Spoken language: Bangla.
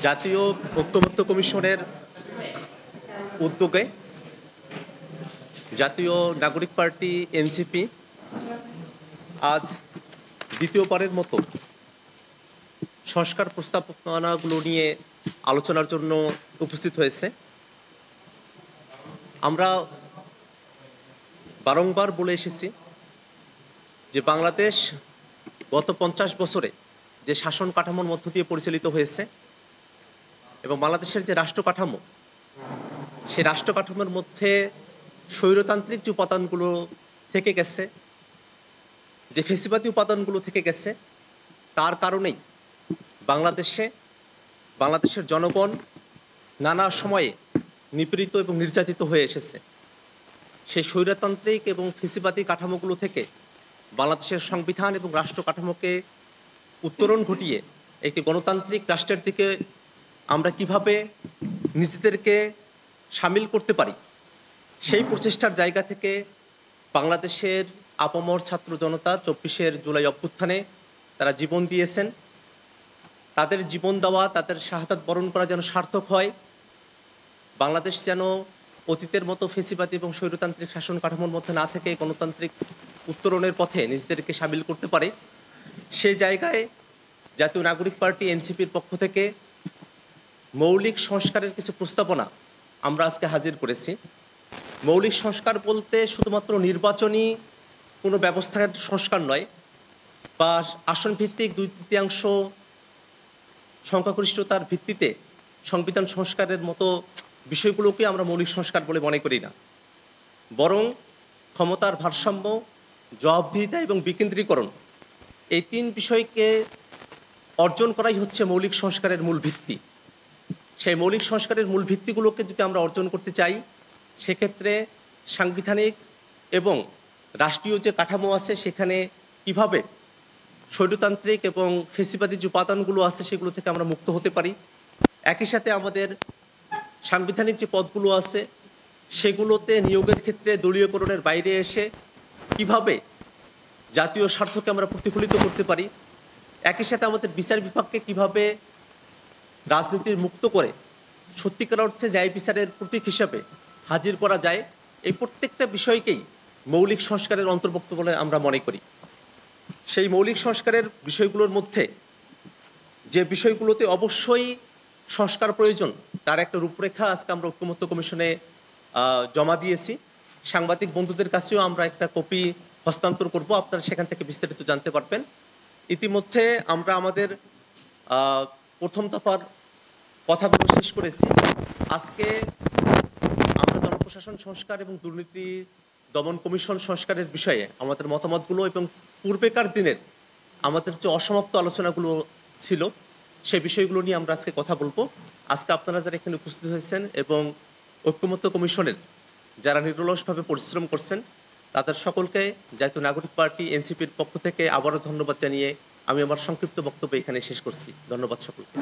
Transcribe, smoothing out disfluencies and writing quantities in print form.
জাতীয় ঐক্যমত্য কমিশনের উদ্যোগে জাতীয় নাগরিক পার্টি এনসিপি আজ দ্বিতীয়বারের মতো সংস্কার প্রস্তাবনাগুলো নিয়ে আলোচনার জন্য উপস্থিত হয়েছে। আমরা বারংবার বলে এসেছি যে বাংলাদেশ গত 50 বছরে যে শাসন কাঠামোর মধ্য দিয়ে পরিচালিত হয়েছে এবং বাংলাদেশের যে রাষ্ট্র কাঠামো, সেই রাষ্ট্র কাঠামোর মধ্যে স্বৈরতান্ত্রিক যে উপাদানগুলো থেকে গেছে, যে ফেসিবাদী উপাদানগুলো থেকে গেছে, তার কারণেই বাংলাদেশের জনগণ নানা সময়ে নিপীড়িত এবং নির্যাতিত হয়ে এসেছে। সেই স্বৈরতান্ত্রিক এবং ফেসিবাদী কাঠামোগুলো থেকে বাংলাদেশের সংবিধান এবং রাষ্ট্র কাঠামোকে উত্তরণ ঘটিয়ে একটি গণতান্ত্রিক রাষ্ট্রের দিকে আমরা কিভাবে নিজেদেরকে সামিল করতে পারি, সেই প্রচেষ্টার জায়গা থেকে বাংলাদেশের আপামর ছাত্র জনতা 24 জুলাই অভ্যুত্থানে তারা জীবন দিয়েছেন। তাদের জীবন দেওয়া, তাদের শাহাদাত বরণ করা যেন সার্থক হয়, বাংলাদেশ যেন অতীতের মতো ফেসিবাদী এবং স্বৈরতান্ত্রিক শাসন কাঠামোর মধ্যে না থেকে গণতান্ত্রিক উত্তরণের পথে নিজেদেরকে সামিল করতে পারে, সেই জায়গায় জাতীয় নাগরিক পার্টি এনসিপির পক্ষ থেকে মৌলিক সংস্কারের কিছু প্রস্তাবনা আমরা আজকে হাজির করেছি। মৌলিক সংস্কার বলতে শুধুমাত্র নির্বাচনী কোনো ব্যবস্থার সংস্কার নয়, বা আসন ভিত্তিক 2/3 সংখ্যাগরিষ্ঠতার ভিত্তিতে সংবিধান সংস্কারের মতো বিষয়গুলোকে আমরা মৌলিক সংস্কার বলে মনে করি না, বরং ক্ষমতার ভারসাম্য, জবাবদিহিতা এবং বিকেন্দ্রীকরণ, এই 3 বিষয়কে অর্জন করাই হচ্ছে মৌলিক সংস্কারের মূল ভিত্তি। সেই মৌলিক সংস্কারের মূল ভিত্তিগুলোকে যদি আমরা অর্জন করতে চাই, সেক্ষেত্রে সাংবিধানিক এবং রাষ্ট্রীয় যে কাঠামো আছে সেখানে কিভাবে স্বৈরতান্ত্রিক এবং ফেসিবাদী যে উপাদানগুলো আছে সেগুলো থেকে আমরা মুক্ত হতে পারি, একই সাথে আমাদের সাংবিধানিক যে পদগুলো আছে সেগুলোতে নিয়োগের ক্ষেত্রে দলীয়করণের বাইরে এসে কিভাবে জাতীয় স্বার্থকে আমরা প্রতিফলিত করতে পারি, একই সাথে আমাদের বিচার বিভাগকে কিভাবে রাজনীতির মুক্ত করে সত্যিকার অর্থে ন্যায় বিচারের প্রতীক হিসাবে হাজির করা যায়, এই প্রত্যেকটা বিষয়কেই মৌলিক সংস্কারের অন্তর্ভুক্ত বলে আমরা মনে করি। সেই মৌলিক সংস্কারের বিষয়গুলোর মধ্যে যে বিষয়গুলোতে অবশ্যই সংস্কার প্রয়োজন তার একটা রূপরেখা আজকে আমরা ঐক্যমত্য কমিশনে জমা দিয়েছি। সাংবাদিক বন্ধুদের কাছেও আমরা একটা কপি হস্তান্তর করব, আপনারা সেখান থেকে বিস্তারিত জানতে পারবেন। ইতিমধ্যে আমরা আমাদের প্রথম দফার কথাগুলো শেষ করেছি। আজকে আমরা জনপ্রশাসন সংস্কার এবং দুর্নীতি দমন কমিশন সংস্কারের বিষয়ে আমাদের মতামতগুলো এবং পূর্বেকার দিনের আমাদের যে অসমাপ্ত আলোচনাগুলো ছিল সেই বিষয়গুলো নিয়ে আমরা আজকে কথা বলবো। আজকে আপনারা যারা এখানে উপস্থিত হয়েছেন এবং ঐক্যমত্য কমিশনের যারা নিরলসভাবে পরিশ্রম করছেন, তাদের সকলকে জাতীয় নাগরিক পার্টি এনসিপির পক্ষ থেকে আবারও ধন্যবাদ জানিয়ে আমি আমার সংক্ষিপ্ত বক্তব্য এখানে শেষ করছি। ধন্যবাদ সকলকে।